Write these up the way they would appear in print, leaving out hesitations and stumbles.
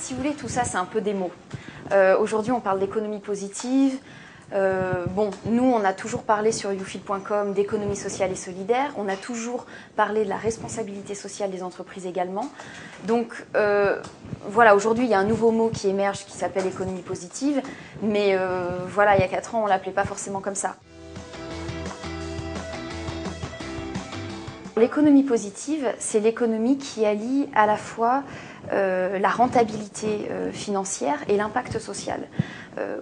si vous voulez, tout ça, c'est un peu des mots. Aujourd'hui, on parle d'économie positive. Nous, on a toujours parlé sur youfil.com d'économie sociale et solidaire. On a toujours parlé de la responsabilité sociale des entreprises également. Donc, voilà, aujourd'hui, il y a un nouveau mot qui émerge qui s'appelle économie positive. Mais voilà, il y a 4 ans, on ne l'appelait pas forcément comme ça. L'économie positive, c'est l'économie qui allie à la fois la rentabilité financière et l'impact social.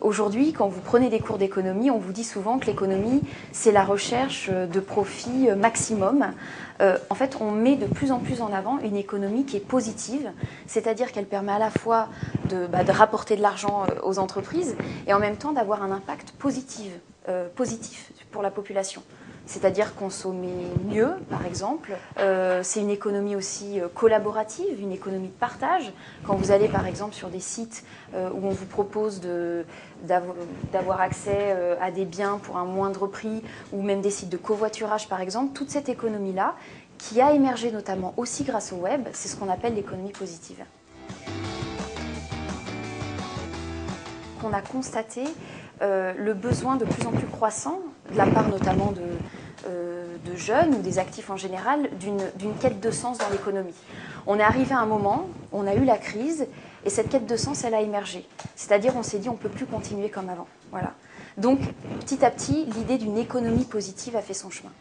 Aujourd'hui, quand vous prenez des cours d'économie, on vous dit souvent que l'économie, c'est la recherche de profit maximum. En fait, on met de plus en plus en avant une économie qui est positive, c'est-à-dire qu'elle permet à la fois de rapporter de l'argent aux entreprises et en même temps d'avoir un impact positif pour la population. C'est-à-dire consommer mieux, par exemple. C'est une économie aussi collaborative, une économie de partage. Quand vous allez, par exemple, sur des sites où on vous propose d'avoir accès à des biens pour un moindre prix, ou même des sites de covoiturage, par exemple, toute cette économie-là, qui a émergé notamment aussi grâce au web, c'est ce qu'on appelle l'économie positive. On a constaté le besoin de plus en plus croissant, de la part notamment de jeunes ou des actifs en général, d'une quête de sens dans l'économie. On est arrivé à un moment, on a eu la crise, et cette quête de sens, elle a émergé. C'est-à-dire, on s'est dit, on ne peut plus continuer comme avant. Voilà. Donc, petit à petit, l'idée d'une économie positive a fait son chemin.